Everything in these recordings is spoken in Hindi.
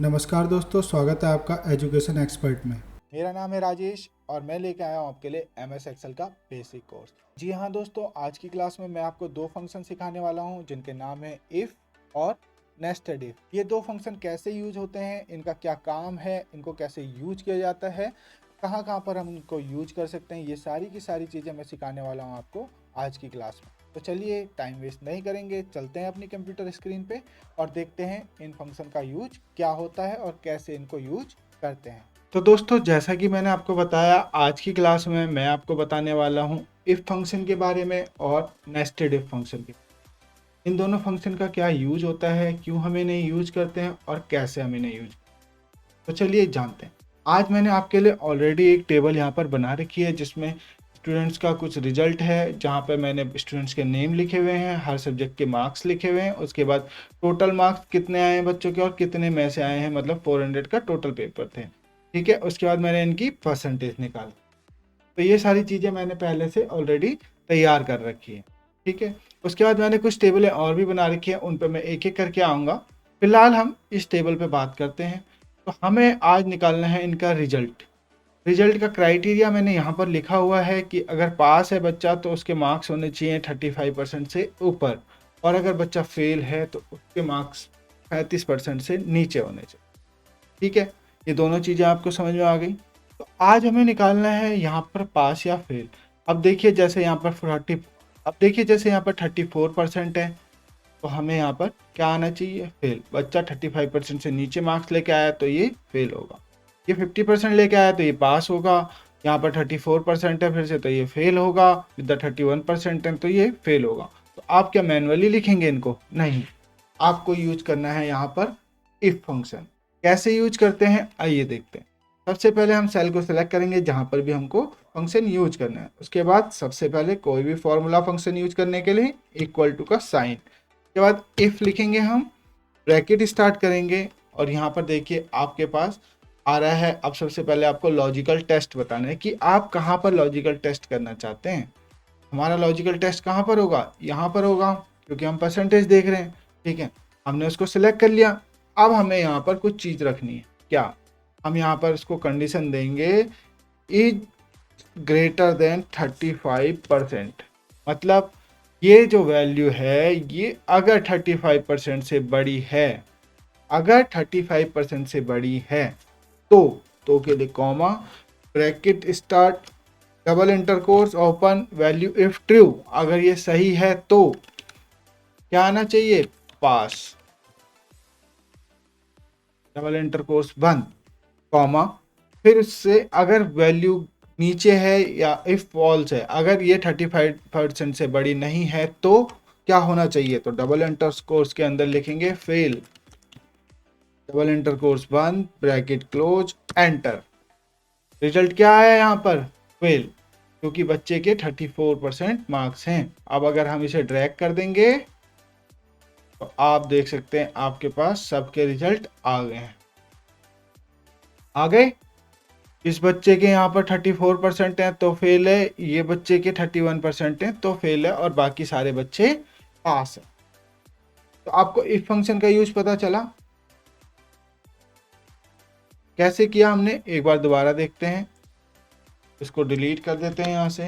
नमस्कार दोस्तों, स्वागत है आपका एजुकेशन एक्सपर्ट में। मेरा नाम है राजेश और मैं लेके आया हूँ आपके लिए MS एक्सेल का बेसिक कोर्स। जी हाँ दोस्तों, आज की क्लास में मैं आपको दो फंक्शन सिखाने वाला हूँ जिनके नाम है इफ़ और नेस्टेड इफ। ये दो फंक्शन कैसे यूज होते हैं, इनका क्या काम है, इनको कैसे यूज किया जाता है, कहाँ कहाँ पर हम इनको यूज कर सकते हैं, ये सारी की सारी चीज़ें मैं सिखाने वाला हूँ आपको आज की क्लास में। तो चलिए टाइम वेस्ट नहीं करेंगे, चलते हैं अपनी कंप्यूटर स्क्रीन पे और देखते हैं इन फंक्शन का यूज क्या होता है और कैसे इनको यूज करते हैं। तो दोस्तों, जैसा कि मैंने आपको बताया, आज की क्लास में मैं आपको बताने वाला हूँ इफ फंक्शन के बारे में और नेस्टेड इफ फंक्शन के। इन दोनों फंक्शन का क्या यूज होता है, क्यों हम इन्हें यूज करते हैं और कैसे हम इन्हें यूज करते हैं। तो चलिए जानते हैं। आज मैंने आपके लिए ऑलरेडी एक टेबल यहाँ पर बना रखी है जिसमें स्टूडेंट्स का कुछ रिजल्ट है, जहाँ पर मैंने स्टूडेंट्स के नेम लिखे हुए हैं, हर सब्जेक्ट के मार्क्स लिखे हुए हैं, उसके बाद टोटल मार्क्स कितने आए हैं बच्चों के और कितने में से आए हैं, मतलब 400 का टोटल पेपर थे। ठीक है, उसके बाद मैंने इनकी परसेंटेज निकाली। तो ये सारी चीज़ें मैंने पहले से ऑलरेडी तैयार कर रखी है। ठीक है, उसके बाद मैंने कुछ टेबलें और भी बना रखी हैं, उन पर मैं एक एक करके आऊँगा। फिलहाल हम इस टेबल पे बात करते हैं। तो हमें आज निकालना है इनका रिजल्ट। रिजल्ट का क्राइटेरिया मैंने यहाँ पर लिखा हुआ है कि अगर पास है बच्चा तो उसके मार्क्स होने चाहिए 35% से ऊपर, और अगर बच्चा फेल है तो उसके मार्क्स 35% से नीचे होने चाहिए। ठीक है, ये दोनों चीज़ें आपको समझ में आ गई। तो आज हमें निकालना है यहाँ पर पास या फेल। अब देखिए जैसे यहाँ पर 40, अब देखिए जैसे यहाँ पर 34% है, तो हमें यहाँ पर क्या आना चाहिए, फेल। बच्चा 35% से नीचे मार्क्स लेके आया तो ये फेल होगा। ये 50% लेके आया तो ये पास होगा। यहाँ पर 34% है फिर से, तो ये फेल होगा। विद 31% है तो ये फेल होगा। तो आप क्या मैनुअली लिखेंगे इनको? नहीं, आपको यूज करना है यहाँ पर इफ फंक्शन। कैसे यूज करते हैं आइए देखते हैं। सबसे पहले हम सेल को सिलेक्ट करेंगे जहाँ पर भी हमको फंक्शन यूज करना है। उसके बाद सबसे पहले कोई भी फॉर्मूला फंक्शन यूज करने के लिए इक्वल टू का साइन, उसके बाद इफ लिखेंगे, हम ब्रैकेट स्टार्ट करेंगे और यहाँ पर देखिए आपके पास आ रहा है। अब सबसे पहले आपको लॉजिकल टेस्ट बताना है कि आप कहाँ पर लॉजिकल टेस्ट करना चाहते हैं। हमारा लॉजिकल टेस्ट कहाँ पर होगा, यहाँ पर होगा, क्योंकि हम परसेंटेज देख रहे हैं। ठीक है, हमने उसको सिलेक्ट कर लिया। अब हमें यहाँ पर कुछ चीज़ रखनी है। क्या? हम यहाँ पर उसको कंडीशन देंगे इज ग्रेटर देन 35%। मतलब ये जो वैल्यू है ये अगर 35% से बड़ी है, अगर 35% से बड़ी है तो के लिए comma, bracket start, double intercourse open, value if true. अगर ये सही है तो क्या आना चाहिए, पास, डबल इंटरकोर्स बंद, कॉमा, फिर उससे अगर वैल्यू नीचे है या इफ फॉल्स है, अगर ये 35% से बड़ी नहीं है तो क्या होना चाहिए, तो डबल इंटरकोर्स के अंदर लिखेंगे फेल, डबल इंटरकोर्स बंद, ब्रैकेट क्लोज, एंटर। रिजल्ट क्या आया यहाँ पर, फेल, क्योंकि बच्चे के 34% मार्क्स हैं। अब अगर हम इसे ड्रैग कर देंगे तो आप देख सकते हैं आपके पास सबके रिजल्ट आ गए हैं। आ गए, इस बच्चे के यहाँ पर 34% हैं तो फेल है, ये बच्चे के 31% हैं तो फेल है, और बाकी सारे बच्चे पास हैं। तो आपको इफ फंक्शन का यूज पता चला। कैसे किया हमने, एक बार दोबारा देखते हैं। इसको डिलीट कर देते हैं यहाँ से,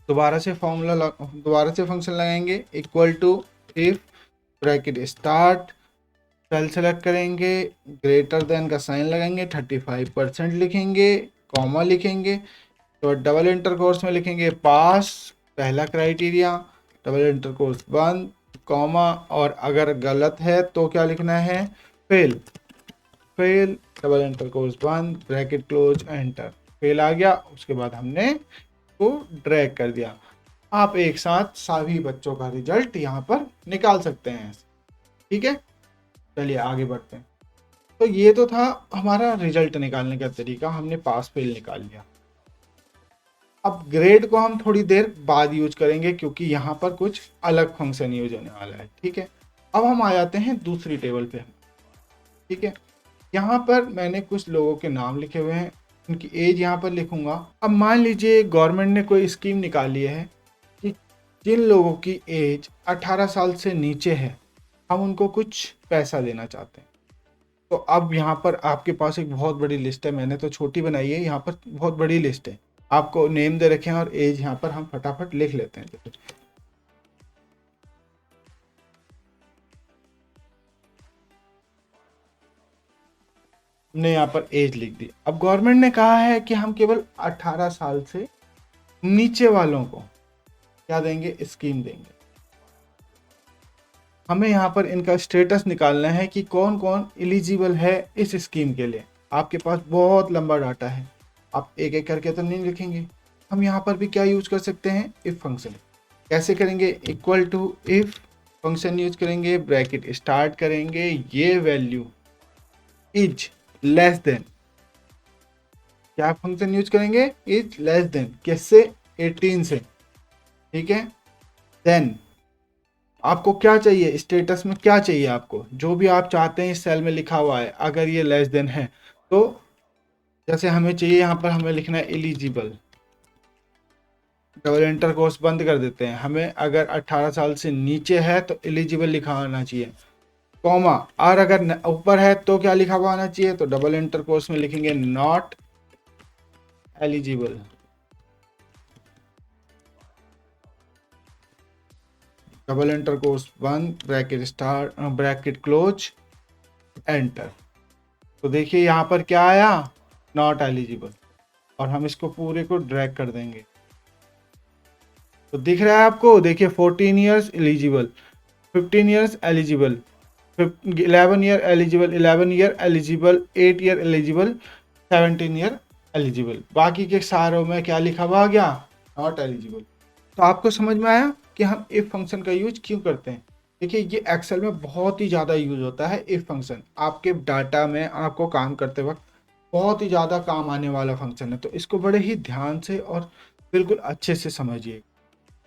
दोबारा से दोबारा से फंक्शन लगाएंगे equal to if, bracket start, cell select करेंगे, ग्रेटर देन का साइन लगाएंगे, 35% लिखेंगे, कॉमा लिखेंगे, तो डबल इंटरकोर्स में लिखेंगे पास, पहला क्राइटेरिया, डबल इंटरकोर्स बंद, कॉमा, और अगर गलत है तो क्या लिखना है, फेल, फेल, डबल इंटरकोर्स बंद, ब्रैकेट क्लोज, एंटर। फेल आ गया, उसके बाद हमने को ड्रैग कर दिया। आप एक साथ सभी बच्चों का रिजल्ट यहाँ पर निकाल सकते हैं। ठीक है, चलिए आगे बढ़ते हैं। तो ये तो था हमारा रिजल्ट निकालने का तरीका, हमने पास फेल निकाल लिया। अब ग्रेड को हम थोड़ी देर बाद यूज करेंगे क्योंकि यहाँ पर कुछ अलग फंक्शन यूज होने वाला है। ठीक है, अब हम आ जाते हैं दूसरी टेबल पे। ठीक है, यहाँ पर मैंने कुछ लोगों के नाम लिखे हुए हैं, उनकी एज यहाँ पर लिखूंगा। अब मान लीजिए गवर्नमेंट ने कोई स्कीम निकाली है कि जिन लोगों की एज 18 साल से नीचे है हम उनको कुछ पैसा देना चाहते हैं। तो अब यहाँ पर आपके पास एक बहुत बड़ी लिस्ट है, मैंने तो छोटी बनाई है, यहाँ पर बहुत बड़ी लिस्ट है, आपको नेम दे रखे हैं और एज यहाँ पर हम फटाफट लिख लेते हैं। हमने यहाँ पर एज लिख दी। अब गवर्नमेंट ने कहा है कि हम केवल 18 साल से नीचे वालों को क्या देंगे, स्कीम देंगे। हमें यहाँ पर इनका स्टेटस निकालना है कि कौन कौन एलिजिबल है इस स्कीम के लिए। आपके पास बहुत लंबा डाटा है, आप एक एक करके तो नहीं लिखेंगे। हम यहाँ पर भी क्या यूज कर सकते हैं, इफ फंक्शन। कैसे करेंगे, equal to if function use करेंगे, ब्रैकेट स्टार्ट करेंगे, ये वैल्यू इज लेस देन, क्या फंक्शन यूज करेंगे, इज लेस देन, किससे, 18 से, ठीक है। देन आपको क्या चाहिए, स्टेटस में क्या चाहिए, आपको जो भी आप चाहते हैं इस सेल में लिखा हुआ है। अगर ये लेस देन है तो जैसे हमें चाहिए, यहाँ पर हमें लिखना है एलिजिबल, डबल एंटर कोर्स बंद कर देते हैं। हमें अगर 18 साल से नीचे है तो एलिजिबल लिखा होना चाहिए, कॉमा, और अगर ऊपर है तो क्या लिखा हुआ होना चाहिए, तो डबल एंटर कोर्स में लिखेंगे not eligible. Double enter course बंद, bracket start, bracket close, enter. तो देखिए यहाँ पर क्या आया, नॉट एलिजिबल, और हम इसको पूरे को ड्रैग कर देंगे तो दिख रहा है आपको। देखिए 14 years eligible, 15 years eligible, 11 year eligible, 11 year eligible, 8 year eligible, 17 year eligible. बाकी के सारों में क्या लिखा हुआ आ गया, नॉट एलिजिबल। तो आपको समझ में आया कि हम इफ फंक्शन का यूज क्यों करते हैं। देखिए ये एक्सेल में बहुत ही ज़्यादा यूज होता है इफ फंक्शन, आपके डाटा में आपको काम करते वक्त बहुत ही ज़्यादा काम आने वाला फंक्शन है। तो इसको बड़े ही ध्यान से और बिल्कुल अच्छे से समझिए,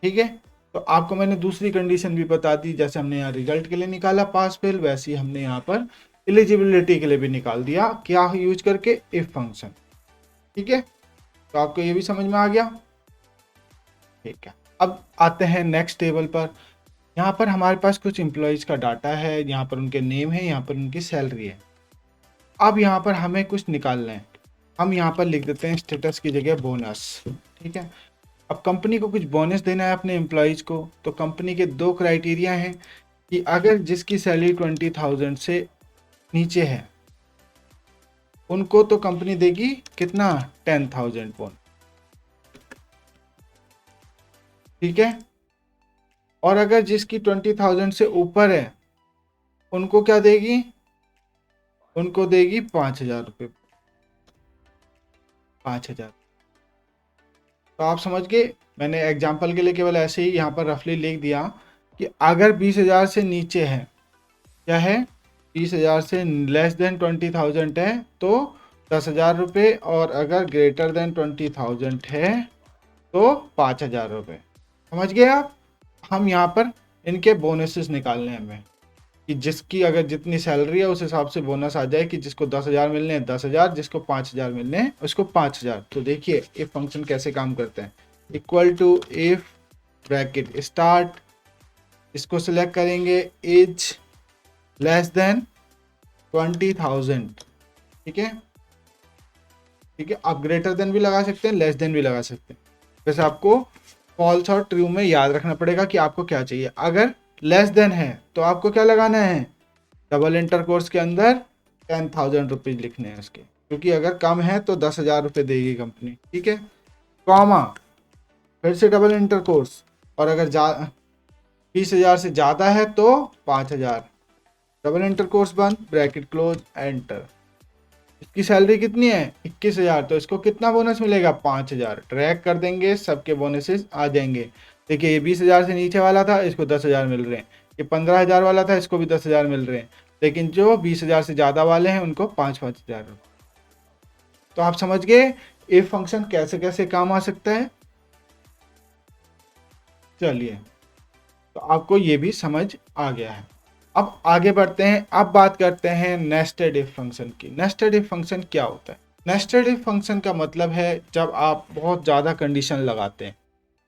ठीक है। तो आपको मैंने दूसरी कंडीशन भी बता दी, जैसे हमने यहाँ रिजल्ट के लिए निकाला पास फेल, वैसे ही हमने यहाँ पर एलिजिबिलिटी के लिए भी निकाल दिया, क्या यूज करके, इफ फंक्शन, ठीक है। तो आपको ये भी समझ में आ गया, ठीक है। अब आते हैं नेक्स्ट टेबल पर। यहाँ पर हमारे पास कुछ एम्प्लॉयज़ का डाटा है, यहाँ पर उनके नेम है, यहाँ पर उनकी सैलरी है। अब यहाँ पर हमें कुछ निकालना है, हम यहाँ पर लिख देते हैं स्टेटस की जगह बोनस, ठीक है। अब कंपनी को कुछ बोनस देना है अपने एम्प्लॉयज़ को, तो कंपनी के दो क्राइटेरिया हैं कि अगर जिसकी सैलरी 20,000 से नीचे है उनको तो कंपनी देगी कितना, 10,000 बोनस, ठीक है। और अगर जिसकी 20,000 से ऊपर है उनको क्या देगी, उनको देगी 5,000 रुपये, 5,000। तो आप समझ गए, मैंने एग्जाम्पल के लिए केवल ऐसे ही यहाँ पर रफली लिख दिया कि अगर 20,000 से नीचे है, क्या है, 20,000 से लेस देन 20,000 है तो 10,000 रुपये, और अगर ग्रेटर देन 20,000 है तो 5,000 रुपये। समझ गए आप। हम यहाँ पर इनके बोनसेस निकालने हैं हमें, कि जिसकी अगर जितनी सैलरी है उस हिसाब से बोनस आ जाए, कि जिसको 10,000 मिलने हैं 10,000, जिसको 5,000 मिलने हैं उसको 5,000। तो देखिए इफ फंक्शन कैसे काम करते हैं, equal to if bracket start, इसको सिलेक्ट करेंगे, एज लेस देन 20,000, ठीक है, ठीक है। आप ग्रेटर देन भी लगा सकते हैं, लेस देन भी लगा सकते हैं। वैसे आपको फॉल्स और ट्रू में याद रखना पड़ेगा कि आपको क्या चाहिए। अगर लेस देन है तो आपको क्या लगाना है, डबल इंटर कोर्स के अंदर 10,000 रुपीज लिखने हैं उसके, क्योंकि अगर कम है तो 10,000 रुपये देगी कंपनी, ठीक है। कॉमा, फिर से डबल इंटर कोर्स, और अगर 20,000 से ज़्यादा है तो 5,000, डबल इंटर कोर्स बंद, ब्रैकेट क्लोज, एंटर। इसकी सैलरी कितनी है, 21,000, तो इसको कितना बोनस मिलेगा, 5,000। ट्रैक कर देंगे, सबके बोनसेस आ जाएंगे। देखिए ये 20,000 से नीचे वाला था, इसको 10,000 मिल रहे हैं। ये 15,000 वाला था, इसको भी 10,000 मिल रहे हैं। लेकिन जो 20,000 से ज़्यादा वाले हैं उनको 5,000 रुपये। तो आप समझ गए इफ फंक्शन कैसे कैसे काम आ सकता है। चलिए, तो आपको ये भी समझ आ गया है। अब आगे बढ़ते हैं, अब बात करते हैं नेस्टेड इफ फंक्शन की। नेस्टेड इफ फंक्शन क्या होता है, नेस्टेड इफ फंक्शन का मतलब है जब आप बहुत ज़्यादा कंडीशन लगाते हैं।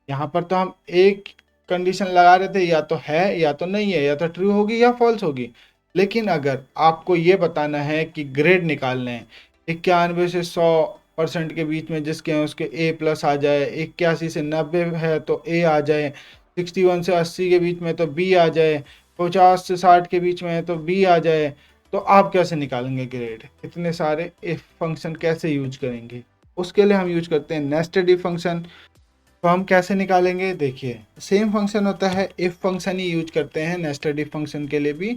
यहाँ पर तो हम एक कंडीशन लगा रहे थे, या तो है या तो नहीं है, या तो ट्रू होगी या फॉल्स होगी। लेकिन अगर आपको ये बताना है कि ग्रेड निकालने हैं 91 से 100% के बीच में जिसके हैं उसके ए प्लस आ जाए, 81 से 90 है तो ए आ जाए, 61 से 80 के बीच में तो बी आ जाए, 50 से 60 के बीच में है तो बी आ जाए, तो आप कैसे निकालेंगे ग्रेड? इतने सारे इफ फंक्शन कैसे यूज करेंगे? उसके लिए हम यूज करते हैं नेस्टेड इफ फंक्शन। तो हम कैसे निकालेंगे? देखिए, सेम फंक्शन होता है, इफ फंक्शन ही यूज करते हैं नेस्टेड इफ फंक्शन के लिए भी।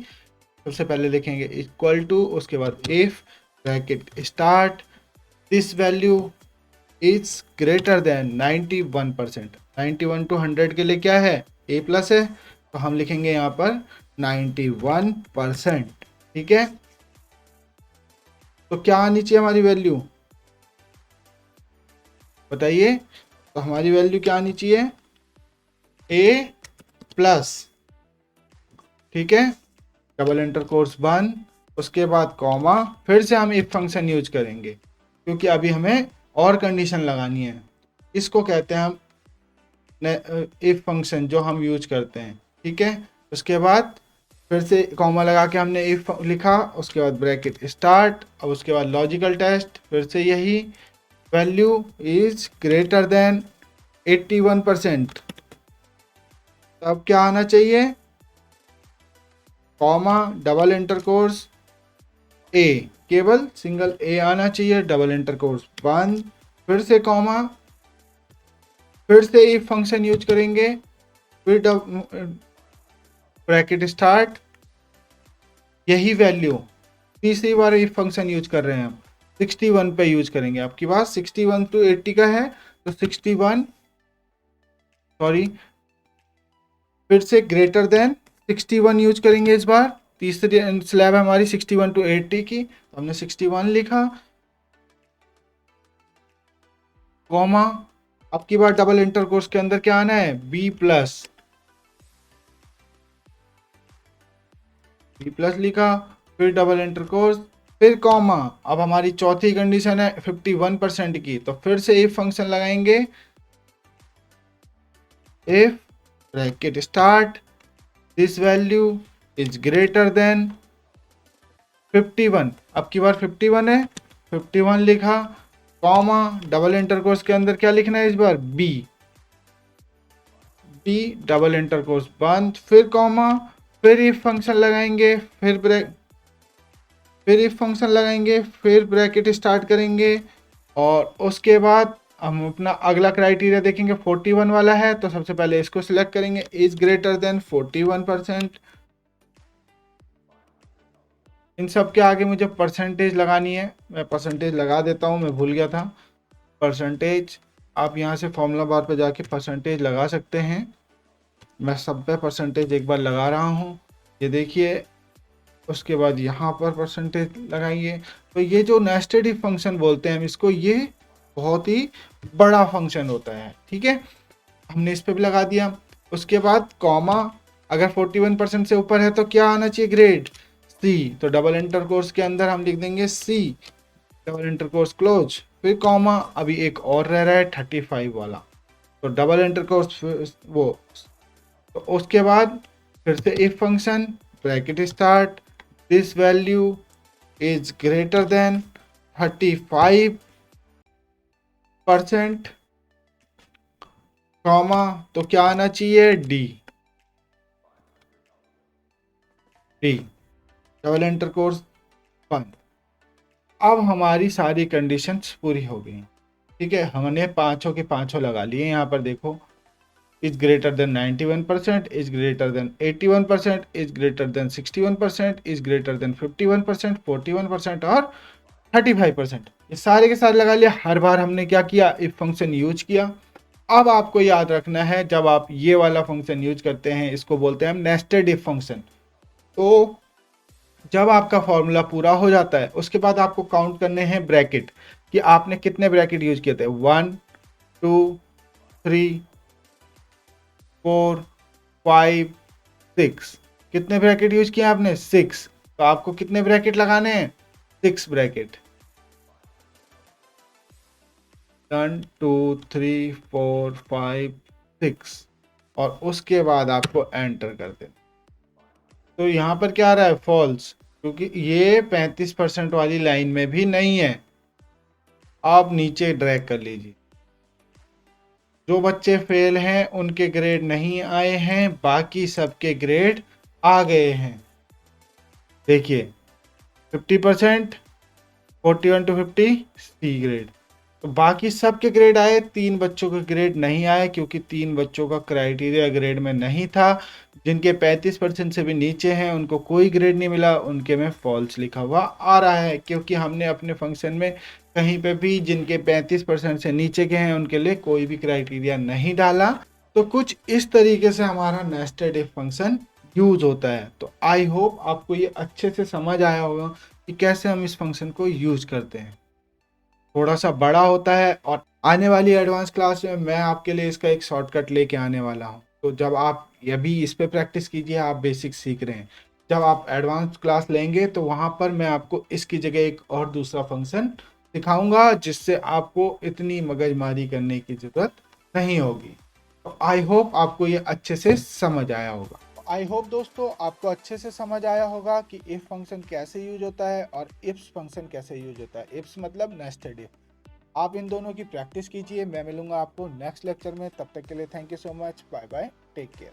सबसे पहले लिखेंगे इक्वल टू, उसके बाद if bracket start, this value is greater than 91%। 91 to 100 के लिए क्या है? ए प्लस है, तो हम लिखेंगे यहाँ पर 91%। ठीक है, तो क्या आनी चाहिए हमारी वैल्यू? बताइए, तो हमारी वैल्यू क्या आनी चाहिए? ए प्लस। ठीक है, डबल इंटर कोर्स बंद, उसके बाद कॉमा, फिर से हम इफ फंक्शन यूज करेंगे क्योंकि अभी हमें और कंडीशन लगानी है। इसको कहते हैं हम इफ फंक्शन जो हम यूज करते हैं। ठीक है, उसके बाद फिर से कॉमा लगा के हमने इफ लिखा, उसके बाद ब्रैकेट स्टार्ट, और उसके बाद लॉजिकल टेस्ट, फिर से यही वैल्यू इज ग्रेटर देन 81%। अब क्या आना चाहिए? कॉमा, डबल इंटरकोर्स ए, केवल सिंगल ए आना चाहिए, डबल इंटरकोर्स बंद, फिर से कॉमा, फिर से इफ फंक्शन यूज करेंगे, फिर ब्रैकेट स्टार्ट, यही वैल्यू तीसरी बार इफ फंक्शन यूज कर रहे हैं हम, 61 पे यूज करेंगे। आपकी बात 61 टू 80 का है तो 61, सॉरी, फिर से ग्रेटर देन 61 यूज करेंगे इस बार। तीसरी स्लैब है हमारी 61 टू 80 की, तो हमने 61 लिखा, कॉमा, अब की बार डबल इंटरकोर्स के अंदर क्या आना है? बी प्लस, बी प्लस लिखा, फिर डबल इंटरकोर्स, फिर कॉमा। अब हमारी चौथी कंडीशन है 51% की, तो फिर से इफ फंक्शन लगाएंगे, if bracket start, this value is greater then 51, अब की बार 51 है, 51 लिखा, कॉमा, डबल इंटरकोर्स के अंदर क्या लिखना है इस बार? बी, बी डबल इंटरकोर्स बंद, फिर कॉमा, फिर इफ फंक्शन लगाएंगे, फिर इफ फंक्शन लगाएंगे, फिर ब्रैकेट स्टार्ट करेंगे, और उसके बाद हम अपना अगला क्राइटेरिया देखेंगे, 41 वाला है, तो सबसे पहले इसको सिलेक्ट करेंगे, इज ग्रेटर देन 41%। इन सब के आगे मुझे परसेंटेज लगानी है, मैं परसेंटेज लगा देता हूँ, मैं भूल गया था। परसेंटेज, आप यहाँ से फॉर्मूला बार पे जाके परसेंटेज लगा सकते हैं। मैं सब पे परसेंटेज एक बार लगा रहा हूँ, ये देखिए। उसके बाद यहाँ पर परसेंटेज लगाइए। तो ये जो नेस्टेड इफ फंक्शन बोलते हैं हम इसको, ये बहुत ही बड़ा फंक्शन होता है। ठीक है, हमने इस पे भी लगा दिया। उसके बाद कॉमा, अगर 41% से ऊपर है तो क्या आना चाहिए? ग्रेड सी, तो डबल इंटरकोर्स के अंदर हम लिख देंगे सी, डबल इंटरकोर्स क्लोज, फिर कॉमा, अभी एक और रह रहा है 35 वाला, तो डबल इंटरकोर्स वो, तो उसके बाद फिर से if function, bracket start, this value is greater then 35%, comma, तो क्या आना चाहिए? डी, डी डबल इंटरकोर्स बंद। अब हमारी सारी कंडीशंस पूरी हो गई। ठीक है, हमने पांचों के पांचों लगा लिए। यहाँ पर देखो, is greater than 91%, is greater then 81%, is greater then 61%, is greater then 51%, 41% और 35%, ये सारे के सारे लगा लिया। हर बार हमने क्या किया? इफ फंक्शन यूज किया। अब आपको याद रखना है, जब आप ये वाला फंक्शन यूज करते हैं, इसको बोलते हैं हम नेस्टेड इफ फंक्शन। तो जब आपका फॉर्मूला पूरा हो जाता है, उसके बाद आपको काउंट करने हैं ब्रैकेट, कि आपने कितने ब्रैकेट यूज किए थे। 1 2 3 4 5 6, कितने ब्रैकेट यूज किए आपने? 6, तो आपको कितने ब्रैकेट लगाने हैं? 6 ब्रैकेट। 1 2 3 4 5 6, और उसके बाद आपको एंटर कर देना। तो यहाँ पर क्या आ रहा है, फॉल्स, क्योंकि ये 35% वाली लाइन में भी नहीं है। आप नीचे ड्रैग कर लीजिए। जो बच्चे फेल हैं उनके ग्रेड नहीं आए हैं, बाकी सबके ग्रेड आ गए हैं। देखिए 50%, 41 to 50 सी ग्रेड। तो बाकी सबके ग्रेड आए, 3 बच्चों के ग्रेड नहीं आए क्योंकि 3 बच्चों का क्राइटेरिया ग्रेड में नहीं था। जिनके 35% से भी नीचे हैं उनको कोई ग्रेड नहीं मिला, उनके में फॉल्स लिखा हुआ आ रहा है, क्योंकि हमने अपने फंक्शन में कहीं पे भी जिनके 35% से नीचे के हैं उनके लिए कोई भी क्राइटेरिया नहीं डाला। तो कुछ इस तरीके से हमारा नेस्टेड इफ फंक्शन यूज होता है। तो आई होप आपको ये अच्छे से समझ आया होगा कि कैसे हम इस फंक्शन को यूज करते हैं। थोड़ा सा बड़ा होता है और आने वाली एडवांस क्लास में मैं आपके लिए इसका एक शॉर्टकट लेके आने वाला हूँ। तो जब आप ये भी इस पे प्रैक्टिस कीजिए, आप बेसिक सीख रहे हैं, जब आप एडवांस क्लास लेंगे तो वहाँ पर मैं आपको इसकी जगह एक और दूसरा फंक्शन सिखाऊंगा जिससे आपको इतनी मगजमारी करने की ज़रूरत नहीं होगी। तो आई होप आपको ये अच्छे से समझ आया होगा। आई होप दोस्तों आपको अच्छे से समझ आया होगा कि इफ फंक्शन कैसे यूज होता है और इफ्स फंक्शन कैसे यूज होता है। इफ्स मतलब नेस्टेड इफ। आप इन दोनों की प्रैक्टिस कीजिए। मैं मिलूंगा आपको नेक्स्ट लेक्चर में। तब तक के लिए thank you so much. Bye bye, take care.